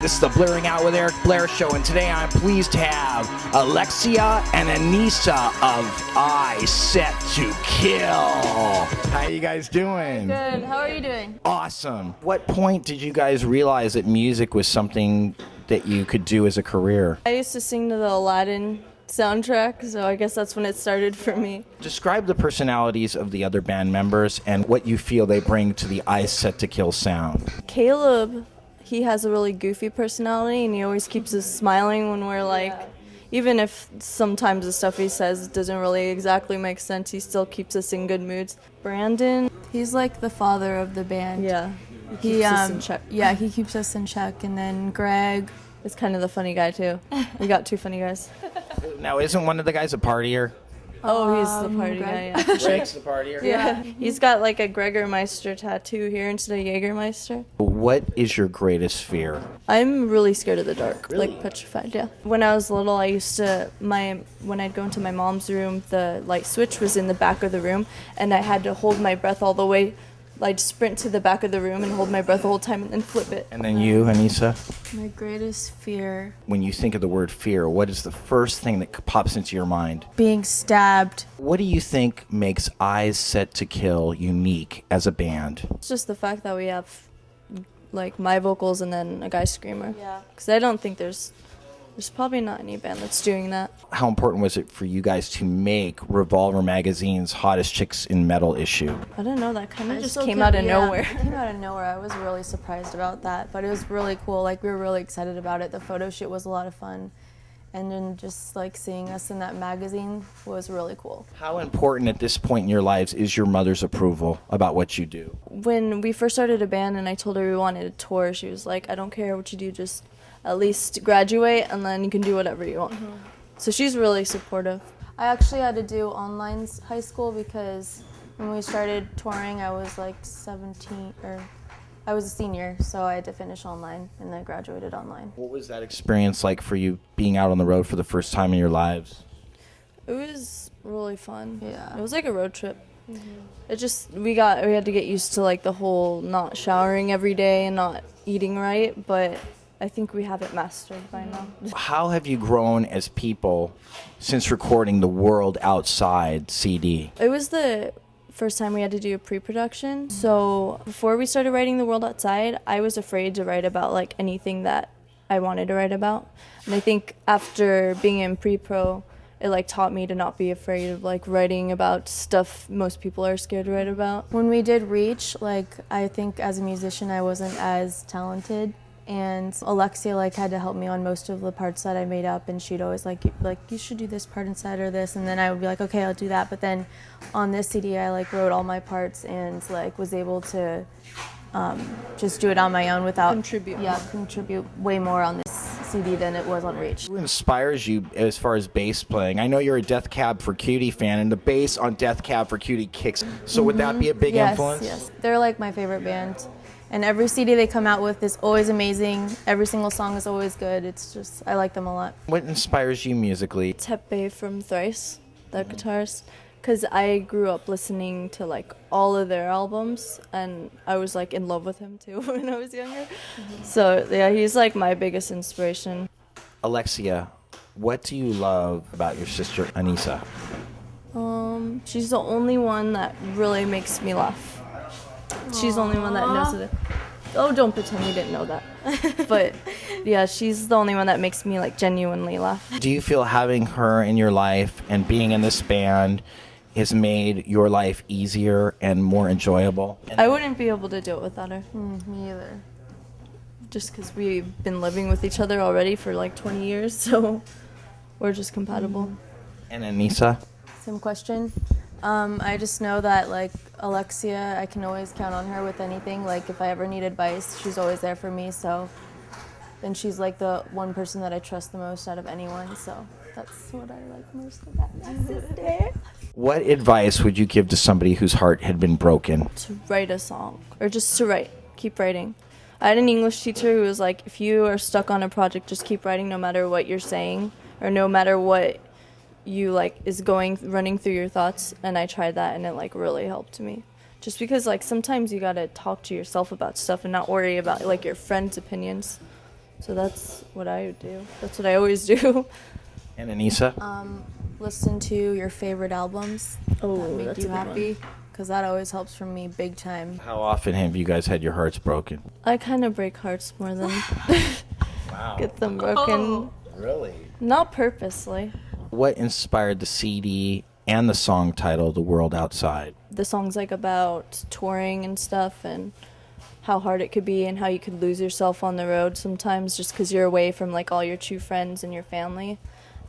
This is the Blurring Out with Eric Blair show, and today I'm pleased to have Alexia and Anissa of I Set to Kill. How you guys doing? Good. How are you doing? Awesome. What point did you guys realize that music was something that you could do as a career? I used to sing to the Aladdin soundtrack, so I guess that's when it started for me. Describe the personalities of the other band members and what you feel they bring to the I Set to Kill sound. Caleb, he has a really goofy personality, and he always keeps us smiling when we're even if sometimes the stuff he says doesn't really exactly make sense, he still keeps us in good moods. Brandon, he's like the father of the band. yeah, he keeps us in check. Yeah, he keeps us in check. And then Greg is kind of the funny guy too. We got two funny guys. Now, isn't one of the guys a partier? Oh, he's the party Greg. guy, yeah. Greg's the partier? Yeah, he's got like a Gregormeister tattoo here instead of Jägermeister. What is your greatest fear? I'm really scared of the dark, Really? like petrified, yeah. When I was little, I used to, when I'd go into my mom's room, the light switch was in the back of the room, and I had to hold my breath all the way. I'd sprint to the back of the room and hold my breath the whole time and then flip it. And then you, Anissa? My greatest fear, When you think of the word fear, what is the first thing that pops into your mind? being stabbed. What do you think makes Eyes Set to Kill unique as a band? It's just the fact that we have, like, my vocals and then a guy screamer. Yeah. Because I don't think there's probably not any band that's doing that. How important was it for you guys to make Revolver Magazine's Hottest Chicks in Metal issue? I don't know, that kind of just still came out of yeah, nowhere. It came out of nowhere. I was really surprised about that, but it was really cool. Like, we were really excited about it. The photo shoot was a lot of fun. And then just like seeing us in that magazine was really cool. How important at this point in your lives is your mother's approval about what you do? When we first started a band and I told her we wanted a tour, she was like, I don't care what you do, just at least graduate and then you can do whatever you want. So she's really supportive. I actually had to do online high school because when we started touring, I was like 17, or I was a senior, so I had to finish online and then graduated online. What was that experience like for you being out on the road for the first time in your lives? It was really fun. Yeah. It was like a road trip. It just, we had to get used to like the whole not showering every day and not eating right, but I think we have it mastered by now. How have you grown as people since recording the World Outside CD? It was the first time we had to do a pre-production. So before we started writing The World Outside, I was afraid to write about like anything that I wanted to write about. And I think after being in pre-pro, it like taught me to not be afraid of like writing about stuff most people are scared to write about. When we did Reach, like, I think as a musician I wasn't as talented, and Alexia like had to help me on most of the parts that I made up, and she'd always like you should do this part instead or this, and then I would be like, okay, I'll do that. But then on this CD I like wrote all my parts and like was able to just do it on my own without Contribute. Yeah, contribute way more on this CD than it was on Reach. Who inspires you as far as bass playing? I know you're a Death Cab for Cutie fan, and the bass on Death Cab for Cutie kicks. So would that be a big influence? Yes, they're like my favorite band. And every CD they come out with is always amazing. Every single song is always good. It's just, I like them a lot. What inspires you musically? Tepe from Thrice, the guitarist, because I grew up listening to like all of their albums, and I was like in love with him too when I was younger. So yeah, he's like my biggest inspiration. Alexia, what do you love about your sister Anissa? She's the only one that really makes me laugh. She's the only one that knows it. Oh, don't pretend you didn't know that. But yeah, she's the only one that makes me like genuinely laugh. Do you feel having her in your life and being in this band has made your life easier and more enjoyable? I wouldn't be able to do it without her. Me either. Just because we've been living with each other already for like 20 years, so we're just compatible. And Anissa? Same question. I just know that like Alexia, I can always count on her with anything. Like if I ever need advice, she's always there for me. So, and she's like the one person that I trust the most out of anyone. So that's what I like most about my sister. What advice would you give to somebody whose heart had been broken? To write a song, or just to write, keep writing. I had an English teacher who was like, if you are stuck on a project, just keep writing no matter what you're saying, or no matter what you like is running through your thoughts. And I tried that, and it like really helped me, just because like sometimes you gotta talk to yourself about stuff and not worry about like your friends' opinions. So that's what I would do. That's what I always do. And Anissa? Listen to your favorite albums Oh, that make that's you a good one. happy, because that always helps for me big time. How often have you guys had your hearts broken? I kind of break hearts more than Wow. get them broken. Really? Not purposely. What inspired the CD and the song title, The World Outside? The song's like about touring and stuff and how hard it could be and how you could lose yourself on the road sometimes just because you're away from like all your true friends and your family.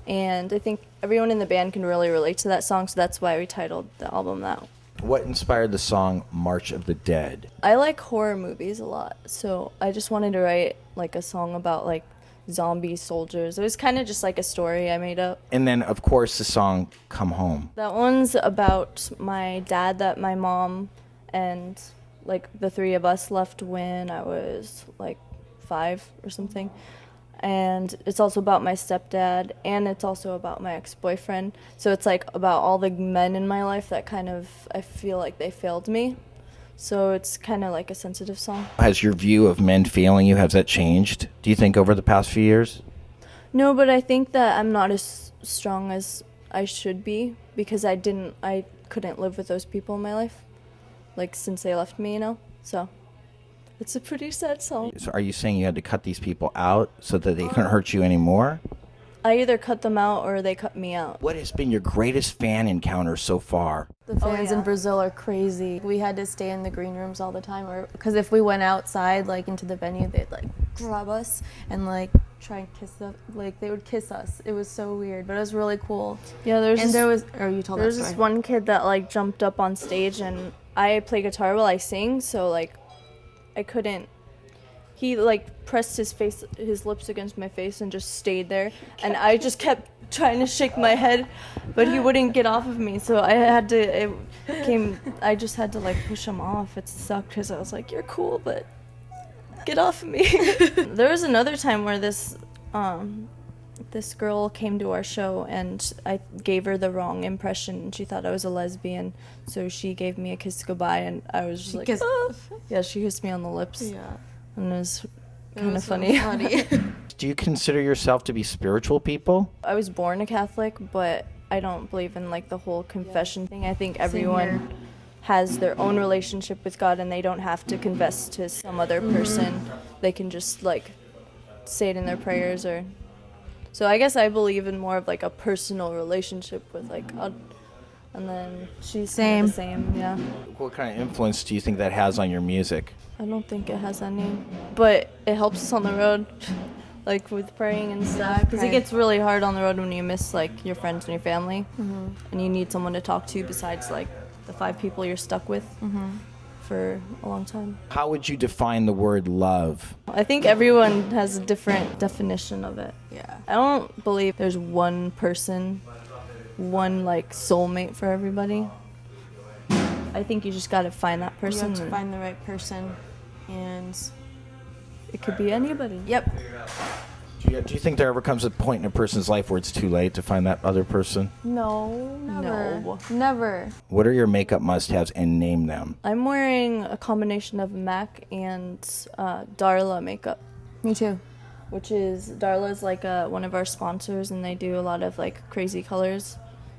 And I think everyone in the band can really relate to that song, so that's why we titled the album that. What inspired the song March of the Dead? I like horror movies a lot, so I just wanted to write like a song about like zombie soldiers. It was kind of just like a story I made up. And then, of course, the song Come Home. That one's about my dad that my mom and like the three of us left when I was like 5 or something. And it's also about my stepdad, and it's also about my ex-boyfriend. So it's like about all the men in my life that kind of, I feel like they failed me. So it's kind of like a sensitive song. Has your view of men failing you, has that changed, do you think, over the past few years? No, but I think that I'm not as strong as I should be because I couldn't live with those people in my life, like since they left me, you know? So it's a pretty sad song. So are you saying you had to cut these people out so that they couldn't hurt you anymore? I either cut them out or they cut me out. What has been your greatest fan encounter so far? The fans yeah. in Brazil are crazy. We had to stay in the green rooms all the time, because if we went outside, like into the venue, they'd like grab us and like try and kiss us. Like they would kiss us. It was so weird, but it was really cool. Yeah, And there was, or you told that There's story. this one kid that like jumped up on stage, and I play guitar while I sing, so like I couldn't. He like pressed his lips against my face and just stayed there, and I just kept trying to shake my head, but he wouldn't get off of me, so I just had to like push him off. It sucked because I was like, "You're cool, but get off of me." There was another time where this girl came to our show, and I gave her the wrong impression, and she thought I was a lesbian, so she gave me a kiss goodbye, and I was just like, "Ah." Yeah, she kissed me on the lips. Yeah. And it was kind of was so funny. Do you consider yourself to be spiritual people? I was born a Catholic, but I don't believe in like the whole confession thing. I think everyone has their own relationship with God, and they don't have to confess to some other person. They can just like say it in their prayers, or so I guess I believe in more of like a personal relationship with like God. And then she's kinda the same, yeah. What kind of influence do you think that has on your music? I don't think it has any, but it helps us on the road, like with praying and stuff. Because it gets really hard on the road when you miss like your friends and your family, and you need someone to talk to besides like the 5 people you're stuck with for a long time. How would you define the word love? I think everyone has a different definition of it. Yeah. I don't believe there's one person, one like soulmate for everybody. I think you just gotta find that You person. have to find the right person, and It could be anybody. yep. Do you think there ever comes a point in a person's life where it's too late to find that other person? No, never. No. Never. What are your makeup must-haves, and name them? I'm wearing a combination of MAC and Darla makeup, Me too. which is Darla's like one of our sponsors, and they do a lot of like crazy colors.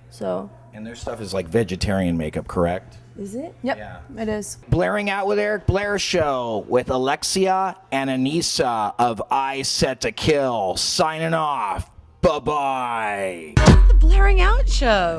So And their stuff is like vegetarian makeup, correct? is it? Yep. Yeah. It is. Blairing Out with Eric Blair show with Alexia and Anissa of I Set to Kill. Signing off. Bye-bye. The Blairing Out Show.